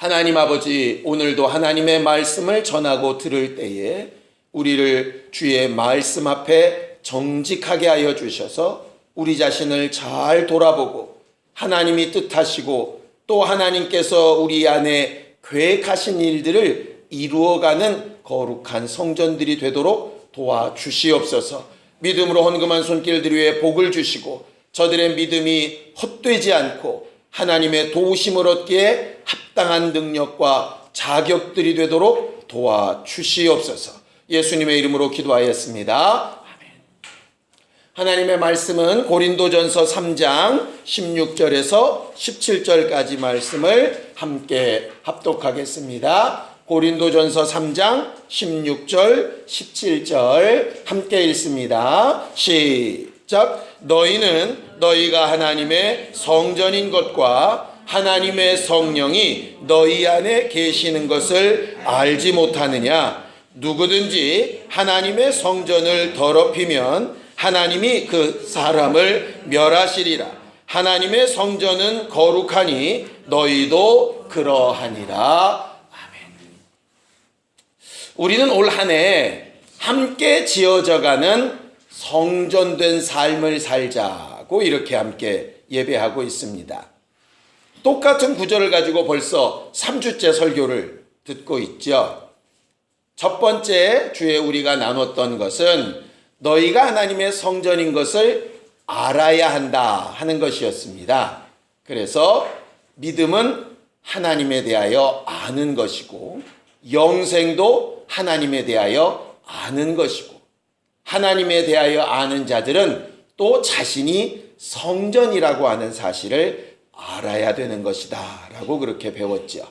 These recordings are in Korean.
하나님 아버지, 오늘도 하나님의 말씀을 전하고 들을 때에 우리를 주의 말씀 앞에 정직하게 하여 주셔서 우리 자신을 잘 돌아보고 하나님이 뜻하시고 또 하나님께서 우리 안에 계획하신 일들을 이루어가는 거룩한 성전들이 되도록 도와주시옵소서. 믿음으로 헌금한 손길들 위에 복을 주시고 저들의 믿음이 헛되지 않고 하나님의 도우심을 얻기에 합당한 능력과 자격들이 되도록 도와주시옵소서. 예수님의 이름으로 기도하였습니다. 아멘. 하나님의 말씀은 고린도전서 3장 16절에서 17절까지 말씀을 함께 합독하겠습니다. 고린도전서 3장 16절 17절 함께 읽습니다. 시작. 너희는 너희가 하나님의 성전인 것과 하나님의 성령이 너희 안에 계시는 것을 알지 못하느냐? 누구든지 하나님의 성전을 더럽히면 하나님이 그 사람을 멸하시리라. 하나님의 성전은 거룩하니 너희도 그러하니라. 우리는 올 한 해 함께 지어져가는 성전된 삶을 살자고 이렇게 함께 예배하고 있습니다. 똑같은 구절을 가지고 벌써 3주째 설교를 듣고 있죠. 첫 번째 주에 우리가 나눴던 것은 너희가 하나님의 성전인 것을 알아야 한다 하는 것이었습니다. 그래서 믿음은 하나님에 대하여 아는 것이고 영생도 하나님에 대하여 아는 것이고 하나님에 대하여 아는 자들은 또 자신이 성전이라고 하는 사실을 알아야 되는 것이다 라고 그렇게 배웠죠.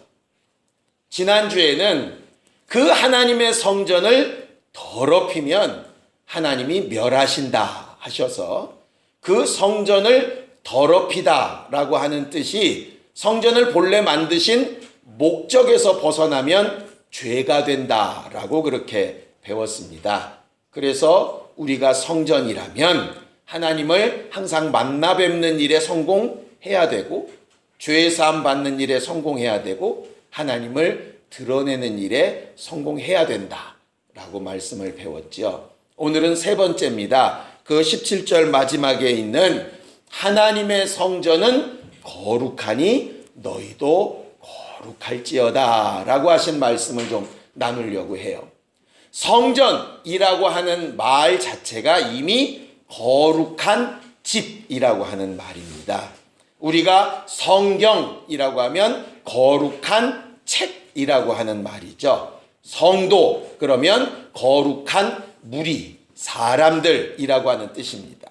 지난주에는 그 하나님의 성전을 더럽히면 하나님이 멸하신다 하셔서 그 성전을 더럽히다 라고 하는 뜻이 성전을 본래 만드신 목적에서 벗어나면 죄가 된다라고 그렇게 배웠습니다. 그래서 우리가 성전이라면 하나님을 항상 만나 뵙는 일에 성공해야 되고 죄 사함 받는 일에 성공해야 되고 하나님을 드러내는 일에 성공해야 된다라고 말씀을 배웠죠. 오늘은 세 번째입니다. 그 17절 마지막에 있는 하나님의 성전은 거룩하니 너희도 거룩할지어다 라고 하신 말씀을 좀 나누려고 해요. 성전이라고 하는 말 자체가 이미 거룩한 집이라고 하는 말입니다. 우리가 성경이라고 하면 거룩한 책이라고 하는 말이죠. 성도 그러면 거룩한 무리, 사람들이라고 하는 뜻입니다.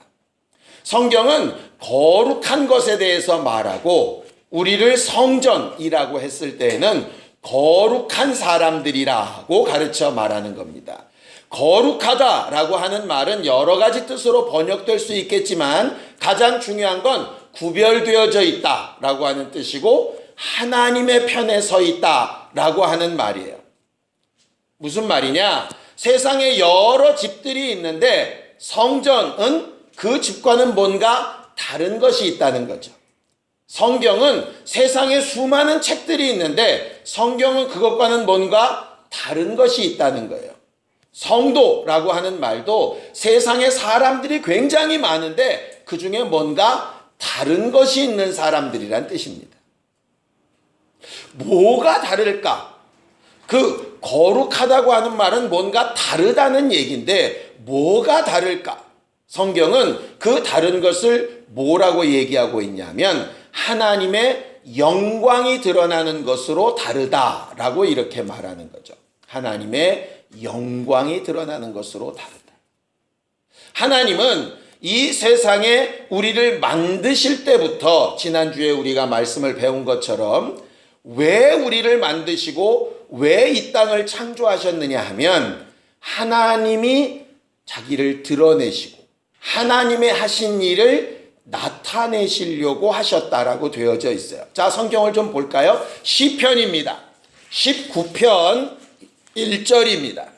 성경은 거룩한 것에 대해서 말하고 우리를 성전이라고 했을 때에는 거룩한 사람들이라고 가르쳐 말하는 겁니다. 거룩하다라고 하는 말은 여러 가지 뜻으로 번역될 수 있겠지만 가장 중요한 건 구별되어져 있다라고 하는 뜻이고 하나님의 편에 서 있다라고 하는 말이에요. 무슨 말이냐? 세상에 여러 집들이 있는데 성전은 그 집과는 뭔가 다른 것이 있다는 거죠. 성경은 세상에 수많은 책들이 있는데 성경은 그것과는 뭔가 다른 것이 있다는 거예요. 성도라고 하는 말도 세상에 사람들이 굉장히 많은데 그 중에 뭔가 다른 것이 있는 사람들이란 뜻입니다. 뭐가 다를까? 그 거룩하다고 하는 말은 뭔가 다르다는 얘기인데 뭐가 다를까? 성경은 그 다른 것을 뭐라고 얘기하고 있냐면 하나님의 영광이 드러나는 것으로 다르다라고 이렇게 말하는 거죠. 하나님의 영광이 드러나는 것으로 다르다. 하나님은 이 세상에 우리를 만드실 때부터 지난주에 우리가 말씀을 배운 것처럼 왜 우리를 만드시고 왜 이 땅을 창조하셨느냐 하면 하나님이 자기를 드러내시고 하나님의 하신 일을 나타내시려고 하셨다라고 되어져 있어요. 자, 성경을 좀 볼까요? 시편입니다. 19편 1절입니다.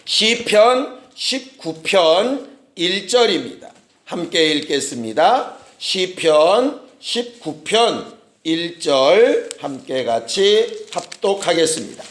시편 19편 1절입니다. 함께 읽겠습니다. 시편 19편 1절 함께 같이 합독하겠습니다.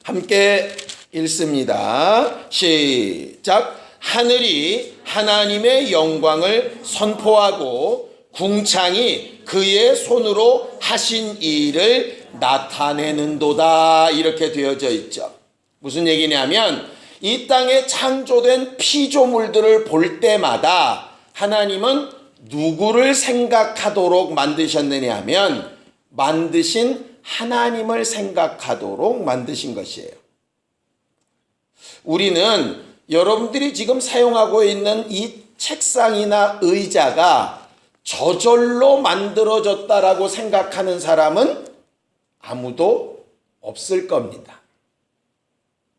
함께 읽습니다. 시작. 하늘이 하나님의 영광을 선포하고 궁창이 그의 손으로 하신 일을 나타내는도다. 이렇게 되어져 있죠. 무슨 얘기냐면 이 땅에 창조된 피조물들을 볼 때마다 하나님은 누구를 생각하도록 만드셨느냐 하면 만드신 하나님을 생각하도록 만드신 것이에요. 우리는 여러분들이 지금 사용하고 있는 이 책상이나 의자가 저절로 만들어졌다라고 생각하는 사람은 아무도 없을 겁니다.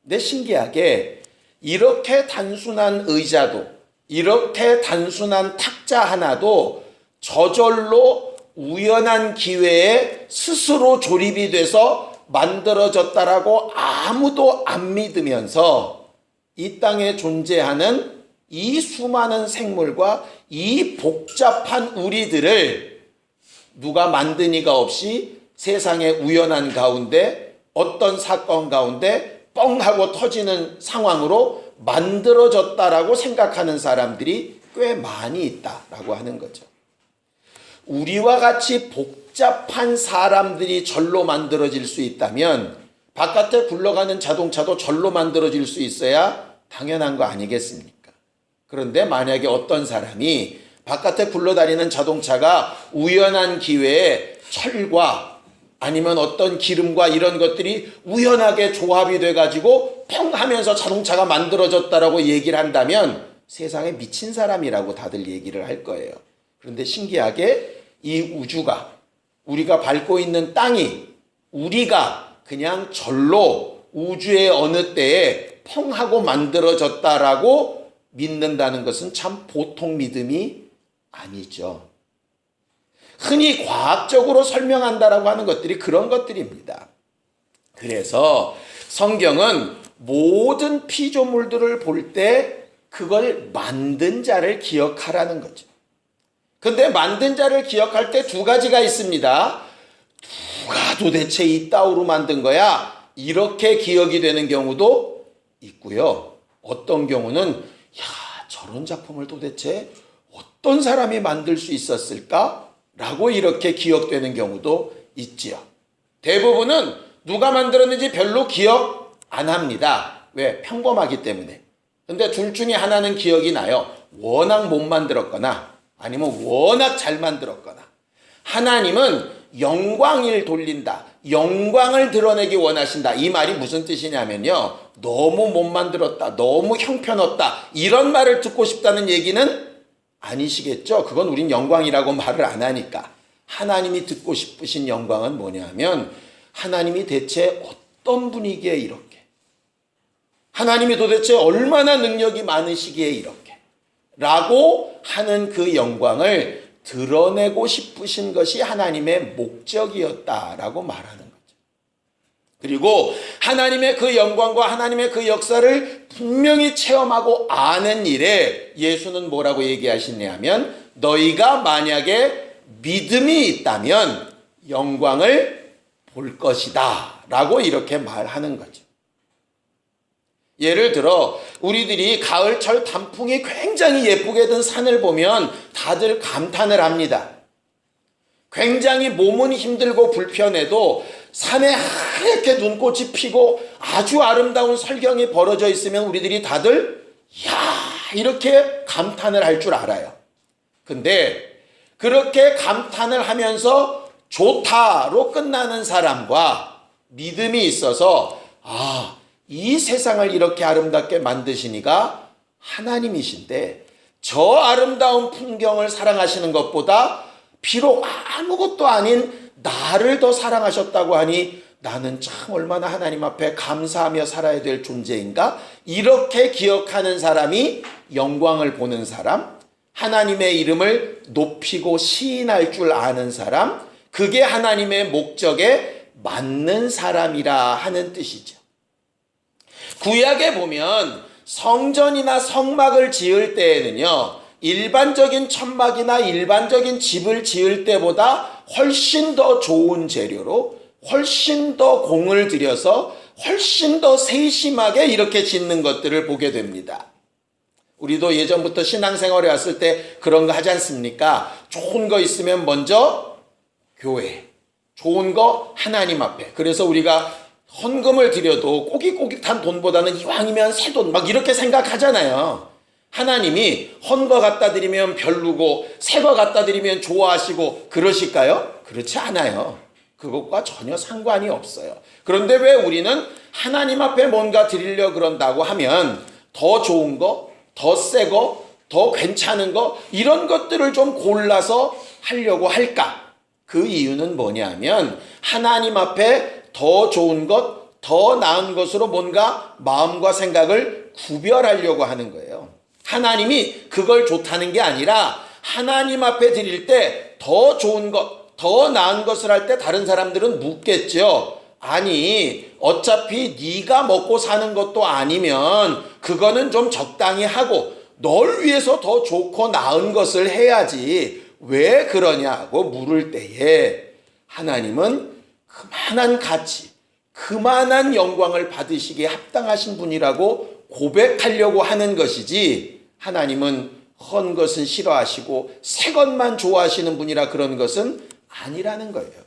근데 신기하게 이렇게 단순한 의자도 이렇게 단순한 탁자 하나도 저절로 우연한 기회에 스스로 조립이 돼서 만들어졌다라고 아무도 안 믿으면서 이 땅에 존재하는 이 수많은 생물과 이 복잡한 우리들을 누가 만드니가 없이 세상의 우연한 가운데 어떤 사건 가운데 뻥 하고 터지는 상황으로 만들어졌다라고 생각하는 사람들이 꽤 많이 있다라고 하는 거죠. 우리와 같이 복잡한 사람들이 절로 만들어질 수 있다면 바깥에 굴러가는 자동차도 절로 만들어질 수 있어야 당연한 거 아니겠습니까? 그런데 만약에 어떤 사람이 바깥에 굴러다니는 자동차가 우연한 기회에 철과 아니면 어떤 기름과 이런 것들이 우연하게 조합이 돼가지고 펑 하면서 자동차가 만들어졌다라고 얘기를 한다면 세상에 미친 사람이라고 다들 얘기를 할 거예요. 그런데 신기하게 이 우주가 우리가 밟고 있는 땅이 우리가 그냥 절로 우주의 어느 때에 펑 하고 만들어졌다라고 믿는다는 것은 참 보통 믿음이 아니죠. 흔히 과학적으로 설명한다라고 하는 것들이 그런 것들입니다. 그래서 성경은 모든 피조물들을 볼 때 그걸 만든 자를 기억하라는 거죠. 근데 만든 자를 기억할 때 두 가지가 있습니다. 누가 도대체 이 따위로 만든 거야? 이렇게 기억이 되는 경우도 있고요. 어떤 경우는 야, 저런 작품을 도대체 어떤 사람이 만들 수 있었을까? 라고 이렇게 기억되는 경우도 있지요. 대부분은 누가 만들었는지 별로 기억 안 합니다. 왜? 평범하기 때문에. 근데 둘 중에 하나는 기억이 나요. 워낙 못 만들었거나 아니면 워낙 잘 만들었거나. 하나님은 영광을 돌린다. 영광을 드러내기 원하신다. 이 말이 무슨 뜻이냐면요. 너무 못 만들었다. 너무 형편없다. 이런 말을 듣고 싶다는 얘기는 아니시겠죠? 그건 우린 영광이라고 말을 안 하니까. 하나님이 듣고 싶으신 영광은 뭐냐면 하나님이 대체 어떤 분이기에 이렇게, 하나님이 도대체 얼마나 능력이 많으시기에 이렇게 라고 하는 그 영광을 드러내고 싶으신 것이 하나님의 목적이었다라고 말하는 거죠. 그리고 하나님의 그 영광과 하나님의 그 역사를 분명히 체험하고 아는 일에 예수는 뭐라고 얘기하시냐면 너희가 만약에 믿음이 있다면 영광을 볼 것이다 라고 이렇게 말하는 거죠. 예를 들어 우리들이 가을철 단풍이 굉장히 예쁘게 든 산을 보면 다들 감탄을 합니다. 굉장히 몸은 힘들고 불편해도 산에 하얗게 눈꽃이 피고 아주 아름다운 설경이 벌어져 있으면 우리들이 다들 야 이렇게 감탄을 할 줄 알아요. 근데 그렇게 감탄을 하면서 좋다로 끝나는 사람과 믿음이 있어서 이 세상을 이렇게 아름답게 만드시니가 하나님이신데 저 아름다운 풍경을 사랑하시는 것보다 비록 아무것도 아닌 나를 더 사랑하셨다고 하니 나는 참 얼마나 하나님 앞에 감사하며 살아야 될 존재인가? 이렇게 기억하는 사람이 영광을 보는 사람, 하나님의 이름을 높이고 시인할 줄 아는 사람, 그게 하나님의 목적에 맞는 사람이라 하는 뜻이죠. 구약에 보면 성전이나 성막을 지을 때에는요, 일반적인 천막이나 일반적인 집을 지을 때보다 훨씬 더 좋은 재료로 훨씬 더 공을 들여서 훨씬 더 세심하게 이렇게 짓는 것들을 보게 됩니다. 우리도 예전부터 신앙생활에 왔을 때 그런 거 하지 않습니까? 좋은 거 있으면 먼저 교회, 좋은 거 하나님 앞에. 그래서 우리가 헌금을 드려도 꼬깃꼬깃한 돈보다는 이왕이면 새 돈 막 이렇게 생각하잖아요. 하나님이 헌 거 갖다 드리면 별로고 새 거 갖다 드리면 좋아하시고 그러실까요? 그렇지 않아요. 그것과 전혀 상관이 없어요. 그런데 왜 우리는 하나님 앞에 뭔가 드리려 그런다고 하면 더 좋은 거, 더 새 거, 더 괜찮은 거 이런 것들을 좀 골라서 하려고 할까? 그 이유는 뭐냐면 하나님 앞에 더 좋은 것, 더 나은 것으로 뭔가 마음과 생각을 구별하려고 하는 거예요. 하나님이 그걸 좋다는 게 아니라 하나님 앞에 드릴 때 더 좋은 것, 더 나은 것을 할 때 다른 사람들은 묻겠죠. 아니 어차피 네가 먹고 사는 것도 아니면 그거는 좀 적당히 하고 널 위해서 더 좋고 나은 것을 해야지 왜 그러냐고 물을 때에 하나님은 그만한 가치, 그만한 영광을 받으시기에 합당하신 분이라고 고백하려고 하는 것이지 하나님은 헌 것은 싫어하시고 새 것만 좋아하시는 분이라 그런 것은 아니라는 거예요.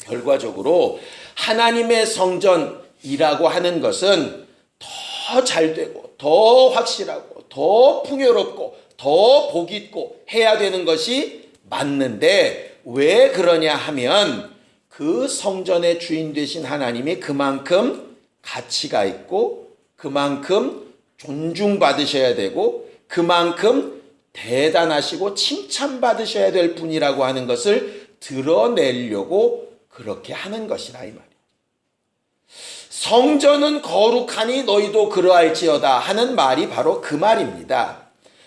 결과적으로 하나님의 성전이라고 하는 것은 더 잘되고 더 확실하고 더 풍요롭고 더 복있고 해야 되는 것이 맞는데 왜 그러냐 하면 그 성전의 주인 되신 하나님이 그만큼 가치가 있고 그만큼 존중받으셔야 되고 그만큼 대단하시고 칭찬받으셔야 될 분이라고 하는 것을 드러내려고 그렇게 하는 것이라 이 말이에요. 성전은 거룩하니 너희도 그러할지어다 하는 말이 바로 그 말입니다.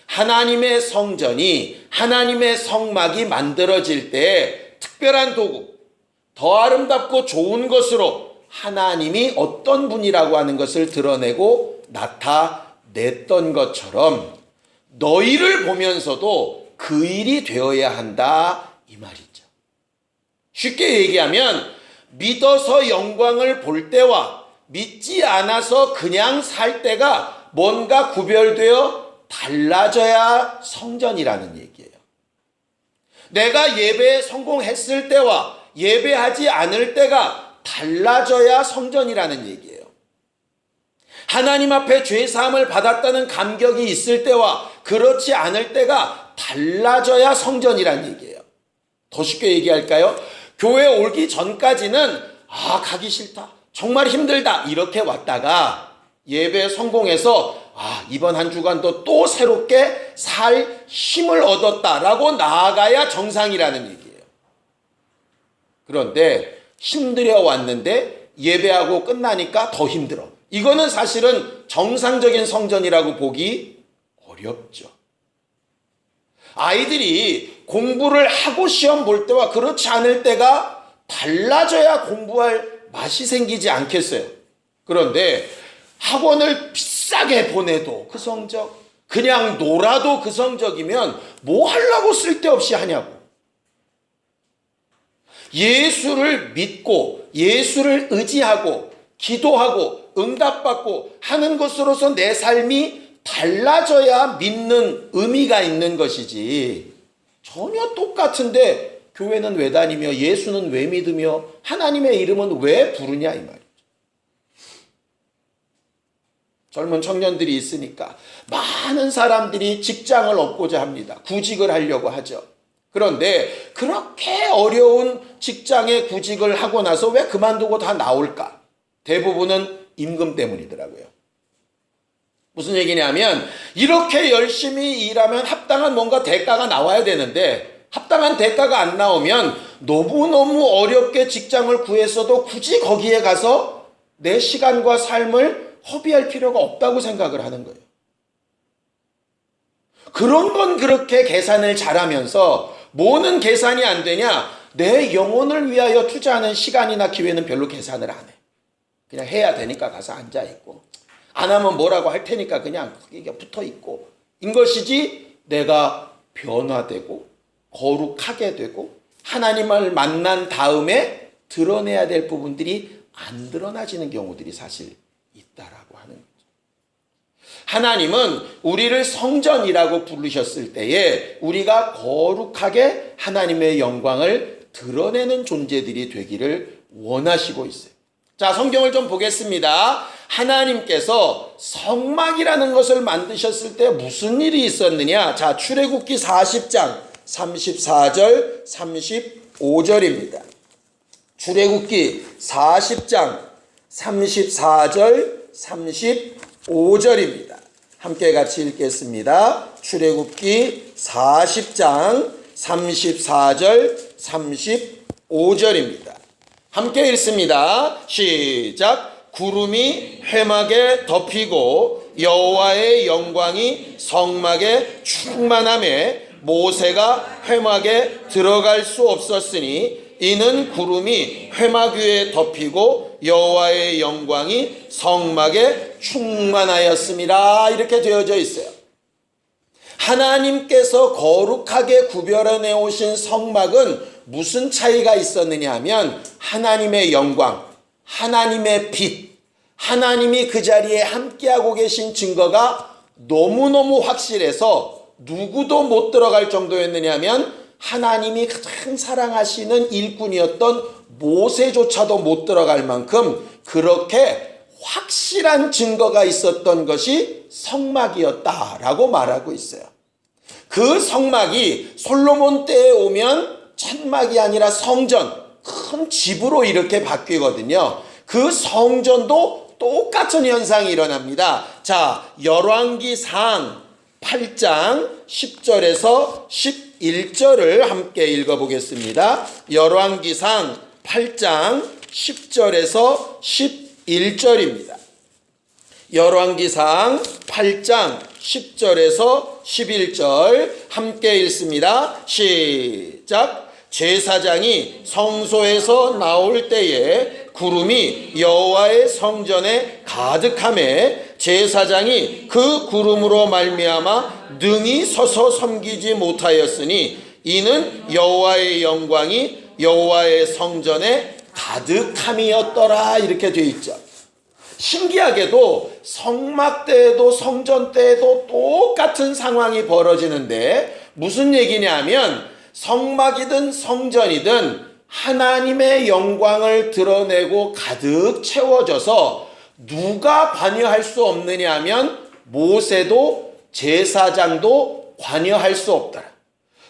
하나님의 성전이 하나님의 성막이 만들어질 때 특별한 도구, 더 아름답고 좋은 것으로 하나님이 어떤 분이라고 하는 것을 드러내고 나타냈던 것처럼 너희를 보면서도 그 일이 되어야 한다 이 말이죠. 쉽게 얘기하면 믿어서 영광을 볼 때와 믿지 않아서 그냥 살 때가 뭔가 구별되어 달라져야 성전이라는 얘기예요. 내가 예배에 성공했을 때와 예배하지 않을 때가 달라져야 성전이라는 얘기예요. 하나님 앞에 죄사함을 받았다는 감격이 있을 때와 그렇지 않을 때가 달라져야 성전이란 얘기예요. 더 쉽게 얘기할까요? 교회 오기 전까지는 가기 싫다, 정말 힘들다 이렇게 왔다가 예배 성공해서 이번 한 주간도 또 새롭게 살 힘을 얻었다라고 나아가야 정상이라는 얘기예요. 그런데 힘들어 왔는데 예배하고 끝나니까 더 힘들어. 이거는 사실은 정상적인 성전이라고 보기 어렵죠. 아이들이 공부를 하고 시험 볼 때와 그렇지 않을 때가 달라져야 공부할 맛이 생기지 않겠어요. 그런데 학원을 비싸게 보내도 그 성적, 그냥 놀아도 그 성적이면 뭐 하려고 쓸데없이 하냐고. 예수를 믿고 예수를 의지하고 기도하고 응답받고 하는 것으로서 내 삶이 달라져야 믿는 의미가 있는 것이지 전혀 똑같은데 교회는 왜 다니며 예수는 왜 믿으며 하나님의 이름은 왜 부르냐 이 말이죠. 젊은 청년들이 있으니까 많은 사람들이 직장을 얻고자 합니다. 구직을 하려고 하죠. 그런데 그렇게 어려운 직장에 구직을 하고 나서 왜 그만두고 다 나올까? 대부분은 임금 때문이더라고요. 무슨 얘기냐면 이렇게 열심히 일하면 합당한 뭔가 대가가 나와야 되는데 합당한 대가가 안 나오면 너무너무 어렵게 직장을 구했어도 굳이 거기에 가서 내 시간과 삶을 허비할 필요가 없다고 생각을 하는 거예요. 그런 건 그렇게 계산을 잘하면서 뭐는 계산이 안 되냐? 내 영혼을 위하여 투자하는 시간이나 기회는 별로 계산을 안 해. 그냥 해야 되니까 가서 앉아있고 안 하면 뭐라고 할 테니까 그냥 이게 붙어있고 것이지 내가 변화되고 거룩하게 되고 하나님을 만난 다음에 드러내야 될 부분들이 안 드러나지는 경우들이 사실 있다라고 하는 거죠. 하나님은 우리를 성전이라고 부르셨을 때에 우리가 거룩하게 하나님의 영광을 드러내는 존재들이 되기를 원하시고 있어요. 자, 성경을 좀 보겠습니다. 하나님께서 성막이라는 것을 만드셨을 때 무슨 일이 있었느냐? 자, 출애굽기 40장 34절 35절입니다. 출애굽기 40장 34절 35절입니다. 함께 같이 읽겠습니다. 출애굽기 40장 34절 35절입니다. 함께 읽습니다. 시작. 구름이 회막에 덮이고 여호와의 영광이 성막에 충만하며 모세가 회막에 들어갈 수 없었으니 이는 구름이 회막 위에 덮이고 여호와의 영광이 성막에 충만하였습니다. 이렇게 되어져 있어요. 하나님께서 거룩하게 구별해 오신 성막은 무슨 차이가 있었느냐 하면 하나님의 영광, 하나님의 빛, 하나님이 그 자리에 함께하고 계신 증거가 너무너무 확실해서 누구도 못 들어갈 정도였느냐 하면 하나님이 가장 사랑하시는 일꾼이었던 모세조차도 못 들어갈 만큼 그렇게 확실한 증거가 있었던 것이 성막이었다라고 말하고 있어요. 그 성막이 솔로몬 때에 오면 천막이 아니라 성전, 큰 집으로 이렇게 바뀌거든요. 그 성전도 똑같은 현상이 일어납니다. 자, 열왕기상 8장 10절에서 11절을 함께 읽어보겠습니다. 열왕기상 8장 10절에서 11절입니다. 열왕기상 8장 10절에서 11절 함께 읽습니다. 시작. 제사장이 성소에서 나올 때에 구름이 여호와의 성전에 가득하매 제사장이 그 구름으로 말미암아 능히 서서 섬기지 못하였으니 이는 여호와의 영광이 여호와의 성전에 가득함이었더라. 이렇게 되어 있죠. 신기하게도 성막 때에도 성전 때에도 똑같은 상황이 벌어지는데 무슨 얘기냐면 성막이든 성전이든 하나님의 영광을 드러내고 가득 채워져서 누가 관여할 수 없느냐 하면 모세도 제사장도 관여할 수 없더라.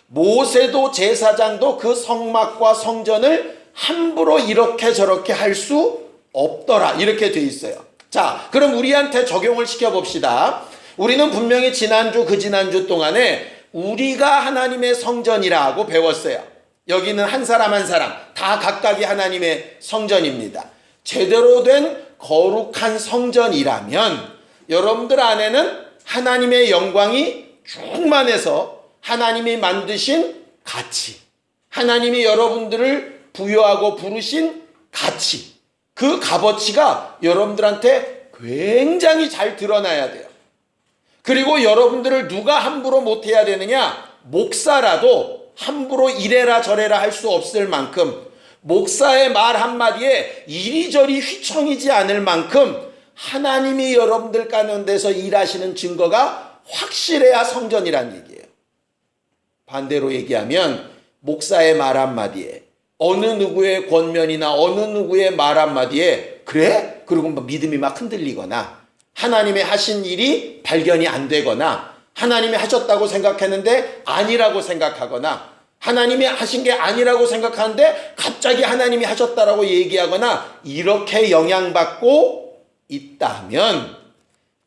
모세도 제사장도 그 성막과 성전을 함부로 이렇게 저렇게 할 수 없더라. 이렇게 돼 있어요. 자, 그럼 우리한테 적용을 시켜봅시다. 우리는 분명히 지난주 그 지난주 동안에 우리가 하나님의 성전이라고 배웠어요. 여기는 한 사람 한 사람 다 각각이 하나님의 성전입니다. 제대로 된 거룩한 성전이라면 여러분들 안에는 하나님의 영광이 충만해서 하나님이 만드신 가치, 하나님이 여러분들을 부여하고 부르신 가치, 그 값어치가 여러분들한테 굉장히 잘 드러나야 돼요. 그리고 여러분들을 누가 함부로 못해야 되느냐? 목사라도 함부로 이래라 저래라 할 수 없을 만큼, 목사의 말 한마디에 이리저리 휘청이지 않을 만큼 하나님이 여러분들 가운데서 일하시는 증거가 확실해야 성전이란 얘기예요. 반대로 얘기하면 목사의 말 한마디에, 어느 누구의 권면이나 어느 누구의 말 한마디에 그래? 그리고 믿음이 막 흔들리거나 하나님의 하신 일이 발견이 안 되거나 하나님이 하셨다고 생각했는데 아니라고 생각하거나 하나님이 하신 게 아니라고 생각하는데 갑자기 하나님이 하셨다라고 얘기하거나 이렇게 영향받고 있다면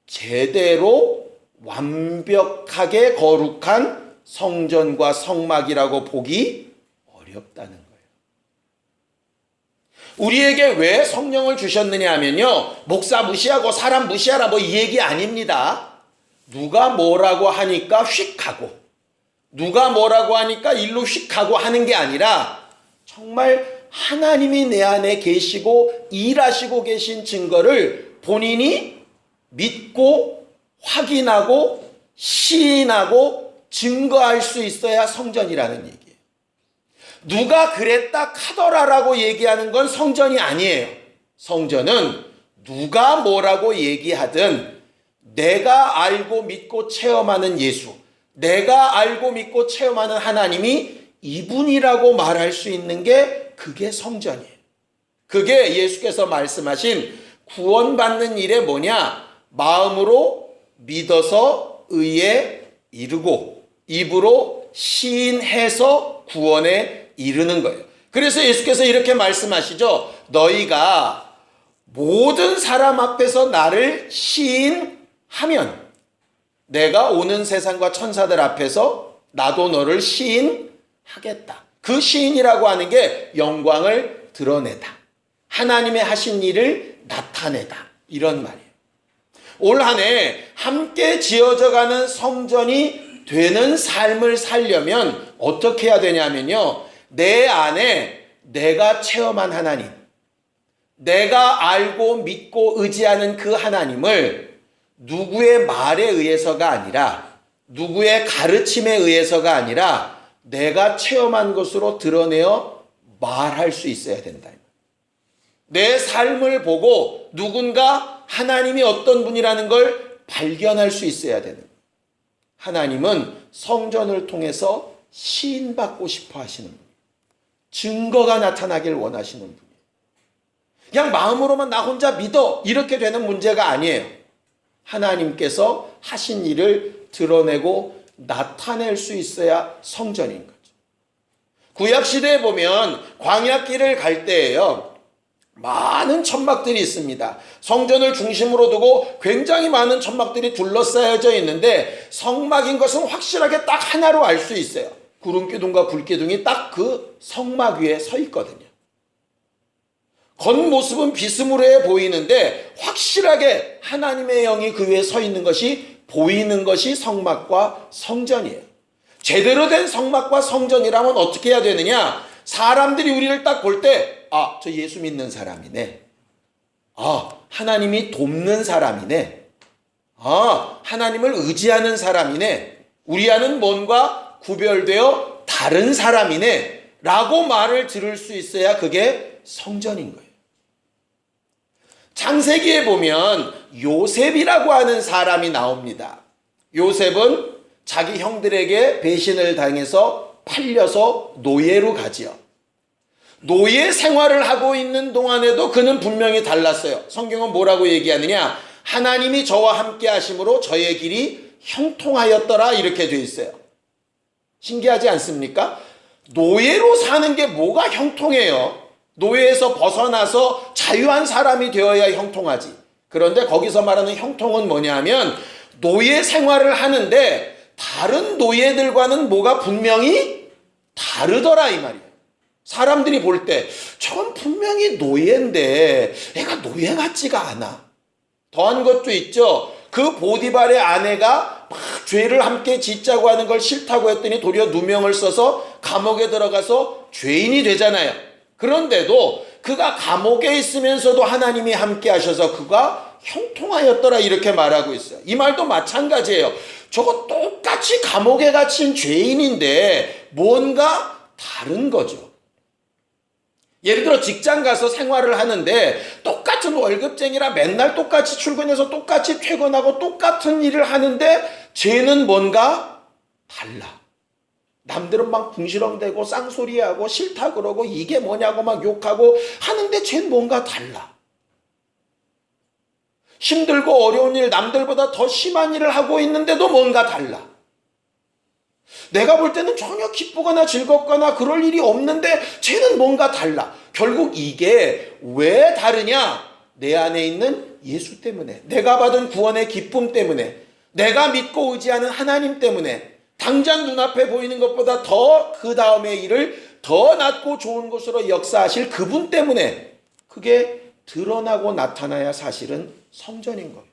제대로 완벽하게 거룩한 성전과 성막이라고 보기 어렵다는 거예요. 우리에게 왜 성령을 주셨느냐 하면요, 목사 무시하고 사람 무시하라 뭐 이 얘기 아닙니다. 누가 뭐라고 하니까 휙 하고 누가 뭐라고 하니까 일로 휙 하고 하는 게 아니라 정말 하나님이 내 안에 계시고 일하시고 계신 증거를 본인이 믿고 확인하고 시인하고 증거할 수 있어야 성전이라는 얘기예요. 누가 그랬다 카더라라고 얘기하는 건 성전이 아니에요. 성전은 누가 뭐라고 얘기하든 내가 알고 믿고 체험하는 예수, 내가 알고 믿고 체험하는 하나님이 이분이라고 말할 수 있는 게 그게 성전이에요. 그게 예수께서 말씀하신 구원받는 일에 뭐냐? 마음으로 믿어서 의에 이르고 입으로 시인해서 구원에 이르는 거예요. 그래서 예수께서 이렇게 말씀하시죠. 너희가 모든 사람 앞에서 나를 시인하면 내가 오는 세상과 천사들 앞에서 나도 너를 시인하겠다. 그 시인이라고 하는 게 영광을 드러내다. 하나님의 하신 일을 나타내다. 이런 말이에요. 올 한 해 함께 지어져가는 성전이 되는 삶을 살려면 어떻게 해야 되냐면요. 내 안에 내가 체험한 하나님, 내가 알고 믿고 의지하는 그 하나님을 누구의 말에 의해서가 아니라 누구의 가르침에 의해서가 아니라 내가 체험한 것으로 드러내어 말할 수 있어야 된다. 내 삶을 보고 누군가 하나님이 어떤 분이라는 걸 발견할 수 있어야 되는 거예요. 하나님은 성전을 통해서 시인받고 싶어 하시는 분이에요. 증거가 나타나길 원하시는 분이에요. 그냥 마음으로만 나 혼자 믿어 이렇게 되는 문제가 아니에요. 하나님께서 하신 일을 드러내고 나타낼 수 있어야 성전인 거죠. 구약시대에 보면 광야길을 갈 때에요. 많은 천막들이 있습니다. 성전을 중심으로 두고 굉장히 많은 천막들이 둘러싸여져 있는데 성막인 것은 확실하게 딱 하나로 알 수 있어요. 구름기둥과 불기둥이 딱 그 성막 위에 서 있거든요. 겉모습은 비스무리해 보이는데 확실하게 하나님의 영이 그 위에 서 있는 것이 보이는 것이 성막과 성전이에요. 제대로 된 성막과 성전이라면 어떻게 해야 되느냐? 사람들이 우리를 딱 볼 때 저 예수 믿는 사람이네. 하나님이 돕는 사람이네. 하나님을 의지하는 사람이네. 우리와는 뭔가 구별되어 다른 사람이네. 라고 말을 들을 수 있어야 그게 성전인 거예요. 창세기에 보면 요셉이라고 하는 사람이 나옵니다. 요셉은 자기 형들에게 배신을 당해서 팔려서 노예로 가지요. 노예 생활을 하고 있는 동안에도 그는 분명히 달랐어요. 성경은 뭐라고 얘기하느냐? 하나님이 저와 함께 하심으로 저의 길이 형통하였더라 이렇게 돼 있어요. 신기하지 않습니까? 노예로 사는 게 뭐가 형통해요? 노예에서 벗어나서 자유한 사람이 되어야 형통하지. 그런데 거기서 말하는 형통은 뭐냐면 노예 생활을 하는데 다른 노예들과는 뭐가 분명히 다르더라 이 말이에요. 사람들이 볼 때 저건 분명히 노예인데 애가 노예 같지가 않아. 더한 것도 있죠. 그 보디발의 아내가 막 죄를 함께 짓자고 하는 걸 싫다고 했더니 도리어 누명을 써서 감옥에 들어가서 죄인이 되잖아요. 그런데도 그가 감옥에 있으면서도 하나님이 함께 하셔서 그가 형통하였더라 이렇게 말하고 있어요. 이 말도 마찬가지예요. 저거 똑같이 감옥에 갇힌 죄인인데 뭔가 다른 거죠. 예를 들어 직장 가서 생활을 하는데 똑같은 월급쟁이라 맨날 똑같이 출근해서 똑같이 퇴근하고 똑같은 일을 하는데 쟤는 뭔가 달라. 남들은 막 궁시렁대고 쌍소리하고 싫다 그러고 이게 뭐냐고 막 욕하고 하는데 쟤는 뭔가 달라. 힘들고 어려운 일 남들보다 더 심한 일을 하고 있는데도 뭔가 달라. 내가 볼 때는 전혀 기쁘거나 즐겁거나 그럴 일이 없는데 쟤는 뭔가 달라. 결국 이게 왜 다르냐? 내 안에 있는 예수 때문에, 내가 받은 구원의 기쁨 때문에, 내가 믿고 의지하는 하나님 때문에, 당장 눈앞에 보이는 것보다 더 그 다음의 일을 더 낫고 좋은 것으로 역사하실 그분 때문에 그게 드러나고 나타나야 사실은 성전인 거예요.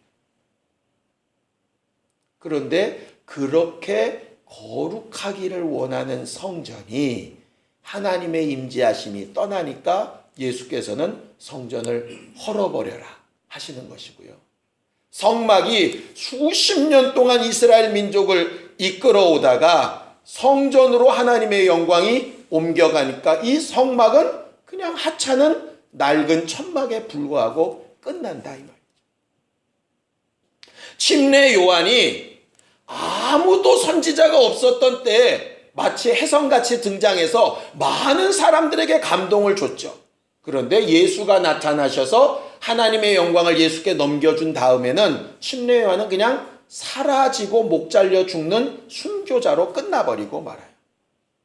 그런데 그렇게 거룩하기를 원하는 성전이 하나님의 임재하심이 떠나니까 예수께서는 성전을 헐어버려라 하시는 것이고요. 성막이 수십 년 동안 이스라엘 민족을 이끌어오다가 성전으로 하나님의 영광이 옮겨가니까 이 성막은 그냥 하찮은 낡은 천막에 불과하고 끝난다 이 말. 침례 요한이 아무도 선지자가 없었던 때에 마치 혜성같이 등장해서 많은 사람들에게 감동을 줬죠. 그런데 예수가 나타나셔서 하나님의 영광을 예수께 넘겨준 다음에는 침례 요한은 그냥 사라지고 목 잘려 죽는 순교자로 끝나버리고 말아요.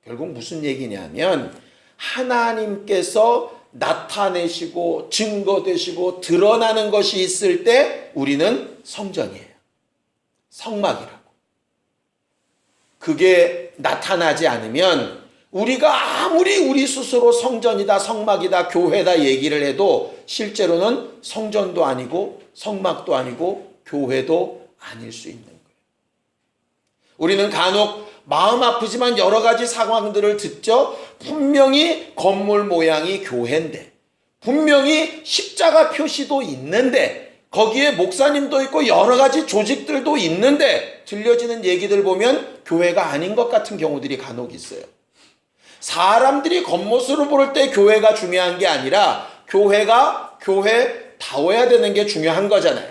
결국 무슨 얘기냐면 하나님께서 나타내시고 증거되시고 드러나는 것이 있을 때 우리는 성전이에요. 성막이라고. 그게 나타나지 않으면 우리가 아무리 우리 스스로 성전이다, 성막이다, 교회다 얘기를 해도 실제로는 성전도 아니고 성막도 아니고 교회도 아닐 수 있는 거예요. 우리는 간혹 마음 아프지만 여러 가지 상황들을 듣죠. 분명히 건물 모양이 교회인데, 분명히 십자가 표시도 있는데, 거기에 목사님도 있고 여러 가지 조직들도 있는데 들려지는 얘기들 보면 교회가 아닌 것 같은 경우들이 간혹 있어요. 사람들이 겉모습을 볼 때 교회가 중요한 게 아니라 교회가 교회다워야 되는 게 중요한 거잖아요.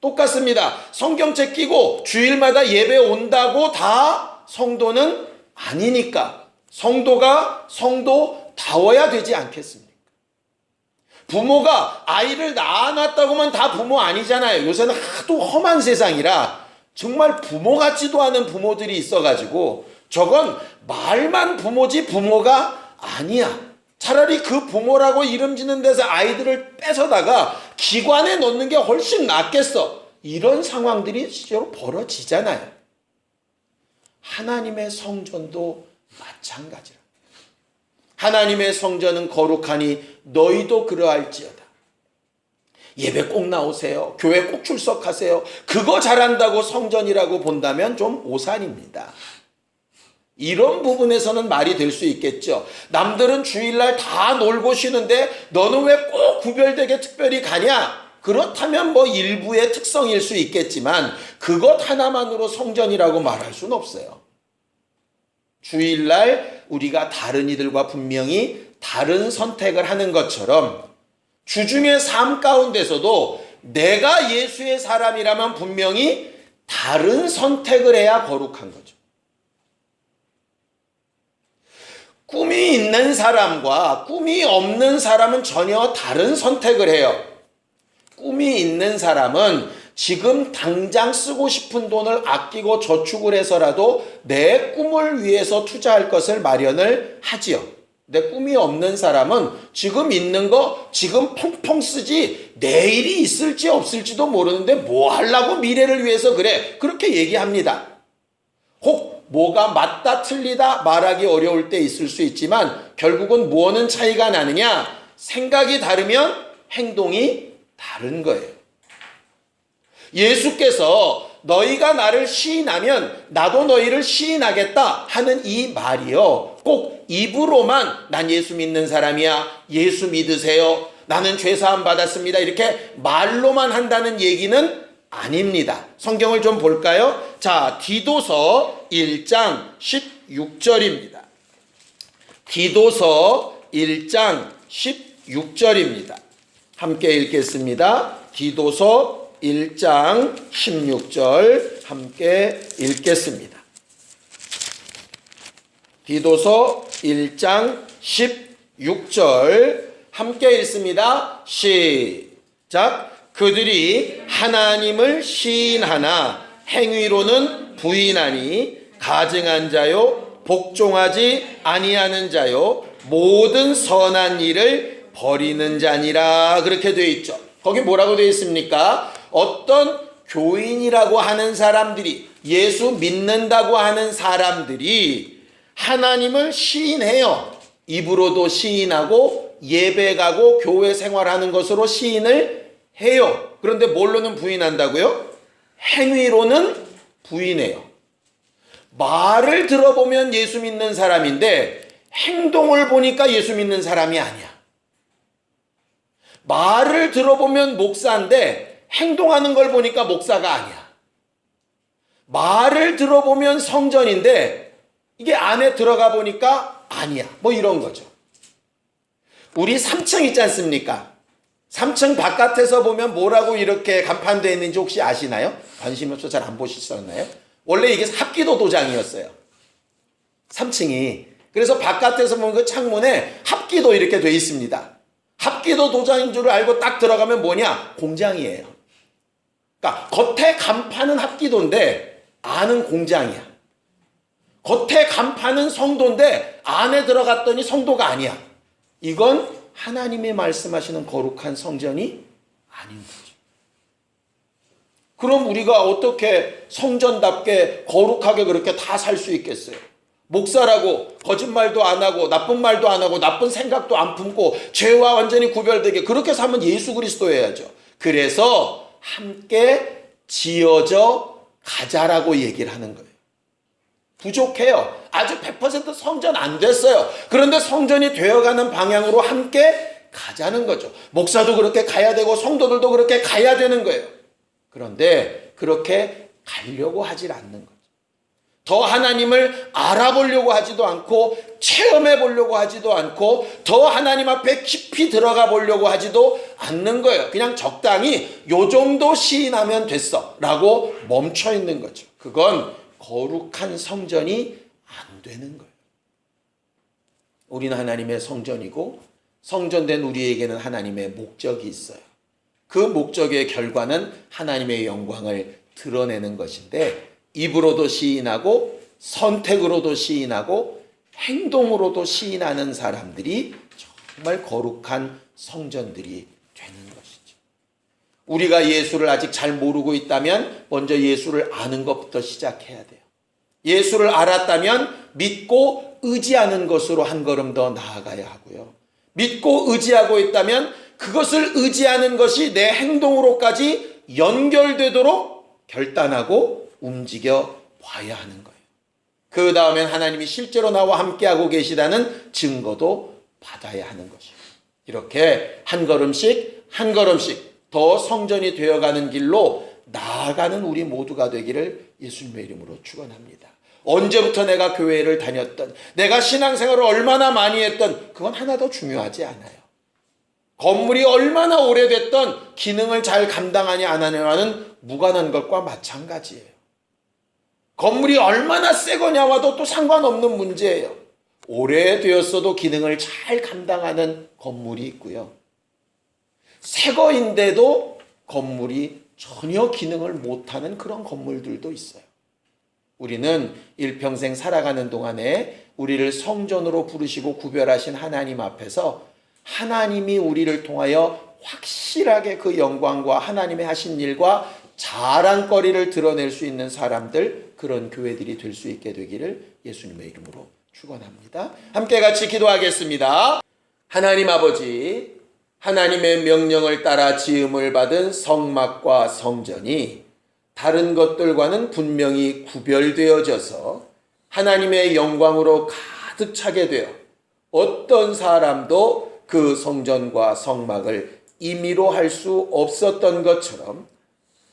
똑같습니다. 성경책 끼고 주일마다 예배 온다고 다 성도는 아니니까 성도가 성도다워야 되지 않겠습니까? 부모가 아이를 낳아놨다고만 다 부모 아니잖아요. 요새는 하도 험한 세상이라 정말 부모 같지도 않은 부모들이 있어가지고 저건 말만 부모지 부모가 아니야. 차라리 그 부모라고 이름 짓는 데서 아이들을 뺏어다가 기관에 넣는 게 훨씬 낫겠어. 이런 상황들이 실제로 벌어지잖아요. 하나님의 성전도 마찬가지라. 하나님의 성전은 거룩하니 너희도 그러할지어다. 예배 꼭 나오세요. 교회 꼭 출석하세요. 그거 잘한다고 성전이라고 본다면 좀 오산입니다. 이런 부분에서는 말이 될 수 있겠죠. 남들은 주일날 다 놀고 쉬는데 너는 왜 꼭 구별되게 특별히 가냐? 그렇다면 뭐 일부의 특성일 수 있겠지만 그것 하나만으로 성전이라고 말할 수는 없어요. 주일날 우리가 다른 이들과 분명히 다른 선택을 하는 것처럼 주중의 삶 가운데서도 내가 예수의 사람이라면 분명히 다른 선택을 해야 거룩한 거죠. 꿈이 있는 사람과 꿈이 없는 사람은 전혀 다른 선택을 해요. 꿈이 있는 사람은 지금 당장 쓰고 싶은 돈을 아끼고 저축을 해서라도 내 꿈을 위해서 투자할 것을 마련을 하지요. 내 꿈이 없는 사람은 지금 있는 거 지금 펑펑 쓰지 내일이 있을지 없을지도 모르는데 뭐 하려고 미래를 위해서 그래. 그렇게 얘기합니다. 혹 뭐가 맞다 틀리다 말하기 어려울 때 있을 수 있지만 결국은 뭐는 차이가 나느냐? 생각이 다르면 행동이 다른 거예요. 예수께서 너희가 나를 시인하면 나도 너희를 시인하겠다 하는 이 말이요. 꼭 입으로만 난 예수 믿는 사람이야. 예수 믿으세요. 나는 죄사함 받았습니다. 이렇게 말로만 한다는 얘기는 아닙니다. 성경을 좀 볼까요? 자, 디도서 1장 16절입니다. 디도서 1장 16절입니다. 함께 읽겠습니다. 디도서 1장 16절 함께 읽겠습니다. 디도서 1장 16절 함께 읽습니다. 시작. 그들이 하나님을 시인하나 행위로는 부인하니 가증한 자요 복종하지 아니하는 자요 모든 선한 일을 버리는 자니라. 그렇게 되어 있죠. 거기 뭐라고 되어 있습니까? 어떤 교인이라고 하는 사람들이, 예수 믿는다고 하는 사람들이 하나님을 시인해요. 입으로도 시인하고 예배 가고 교회 생활하는 것으로 시인을 해요. 그런데 뭘로는 부인한다고요? 행위로는 부인해요. 말을 들어보면 예수 믿는 사람인데 행동을 보니까 예수 믿는 사람이 아니야. 말을 들어보면 목사인데 행동하는 걸 보니까 목사가 아니야. 말을 들어보면 성전인데 이게 안에 들어가 보니까 아니야. 뭐 이런 거죠. 우리 3층 있지 않습니까? 3층 바깥에서 보면 뭐라고 이렇게 간판되어 있는지 혹시 아시나요? 관심 없어 잘 안 보셨나요? 원래 이게 합기도 도장이었어요. 3층이. 그래서 바깥에서 보면 그 창문에 합기도 이렇게 돼 있습니다. 합기도 도장인 줄 알고 딱 들어가면 뭐냐? 공장이에요. 그러니까 겉에 간판은 합기도인데 안은 공장이야. 겉에 간판은 성도인데 안에 들어갔더니 성도가 아니야. 이건 하나님이 말씀하시는 거룩한 성전이 아닌 거죠. 그럼 우리가 어떻게 성전답게 거룩하게 그렇게 다 살 수 있겠어요? 목사라고 거짓말도 안 하고 나쁜 말도 안 하고 나쁜 생각도 안 품고 죄와 완전히 구별되게 그렇게 살면 예수 그리스도여야죠. 그래서 함께 지어져 가자라고 얘기를 하는 거예요. 부족해요. 아주 100% 성전 안 됐어요. 그런데 성전이 되어가는 방향으로 함께 가자는 거죠. 목사도 그렇게 가야 되고 성도들도 그렇게 가야 되는 거예요. 그런데 그렇게 가려고 하질 않는 거죠. 더 하나님을 알아보려고 하지도 않고 체험해 보려고 하지도 않고 더 하나님 앞에 깊이 들어가 보려고 하지도 않는 거예요. 그냥 적당히 요 정도 시인하면 됐어 라고 멈춰 있는 거죠. 그건 거룩한 성전이 안 되는 거예요. 우리는 하나님의 성전이고 성전된 우리에게는 하나님의 목적이 있어요. 그 목적의 결과는 하나님의 영광을 드러내는 것인데 입으로도 시인하고 선택으로도 시인하고 행동으로도 시인하는 사람들이 정말 거룩한 성전들이 되는 것이죠. 우리가 예수를 아직 잘 모르고 있다면 먼저 예수를 아는 것부터 시작해야 돼요. 예수를 알았다면 믿고 의지하는 것으로 한 걸음 더 나아가야 하고요. 믿고 의지하고 있다면 그것을 의지하는 것이 내 행동으로까지 연결되도록 결단하고 움직여 봐야 하는 거예요. 그 다음엔 하나님이 실제로 나와 함께하고 계시다는 증거도 받아야 하는 것이에요. 이렇게 한 걸음씩 한 걸음씩 더 성전이 되어가는 길로 나아가는 우리 모두가 되기를 예수님의 이름으로 축원합니다. 언제부터 내가 교회를 다녔던 내가 신앙생활을 얼마나 많이 했던 그건 하나도 중요하지 않아요. 건물이 얼마나 오래됐던 기능을 잘 감당하냐 안 하냐와는 무관한 것과 마찬가지예요. 건물이 얼마나 새 거냐와도 또 상관없는 문제예요. 오래되었어도 기능을 잘 감당하는 건물이 있고요. 새 거인데도 건물이 전혀 기능을 못하는 그런 건물들도 있어요. 우리는 일평생 살아가는 동안에 우리를 성전으로 부르시고 구별하신 하나님 앞에서 하나님이 우리를 통하여 확실하게 그 영광과 하나님의 하신 일과 자랑거리를 드러낼 수 있는 사람들, 그런 교회들이 될 수 있게 되기를 예수님의 이름으로 축원합니다. 함께 같이 기도하겠습니다. 하나님 아버지, 하나님의 명령을 따라 지음을 받은 성막과 성전이 다른 것들과는 분명히 구별되어져서 하나님의 영광으로 가득 차게 되어 어떤 사람도 그 성전과 성막을 임의로 할 수 없었던 것처럼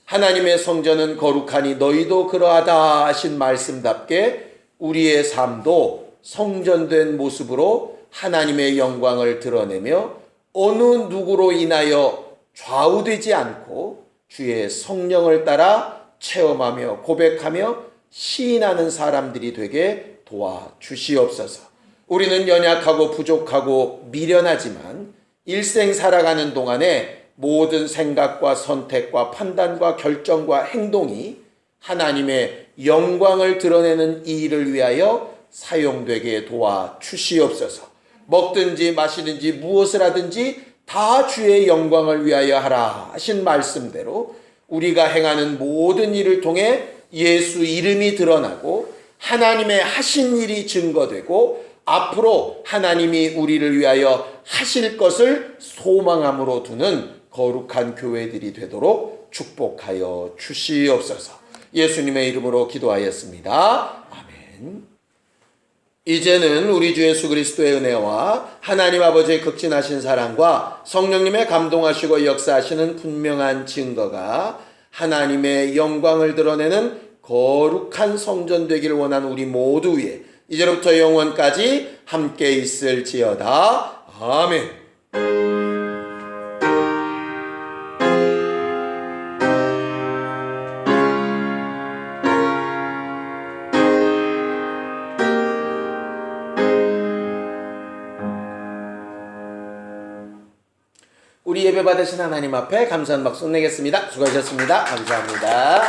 하나님의 성전은 거룩하니 너희도 그러하다 하신 말씀답게 우리의 삶도 성전된 모습으로 하나님의 영광을 드러내며 어느 누구로 인하여 좌우되지 않고 주의 성령을 따라 체험하며 고백하며 시인하는 사람들이 되게 도와주시옵소서. 우리는 연약하고 부족하고 미련하지만 일생 살아가는 동안에 모든 생각과 선택과 판단과 결정과 행동이 하나님의 영광을 드러내는 이 일을 위하여 사용되게 도와주시옵소서. 먹든지 마시든지 무엇을 하든지 다 주의 영광을 위하여 하라 하신 말씀대로 우리가 행하는 모든 일을 통해 예수 이름이 드러나고 하나님의 하신 일이 증거되고 앞으로 하나님이 우리를 위하여 하실 것을 소망함으로 두는 거룩한 교회들이 되도록 축복하여 주시옵소서. 예수님의 이름으로 기도하였습니다. 아멘. 이제는 우리 주 예수 그리스도의 은혜와 하나님 아버지의 극진하신 사랑과 성령님의 감동하시고 역사하시는 분명한 증거가 하나님의 영광을 드러내는 거룩한 성전 되기를 원하는 우리 모두 위에 이제로부터 영원까지 함께 있을지어다. 아멘. 우리 예배 받으신 하나님 앞에 감사한 박수 내겠습니다. 수고하셨습니다. 감사합니다.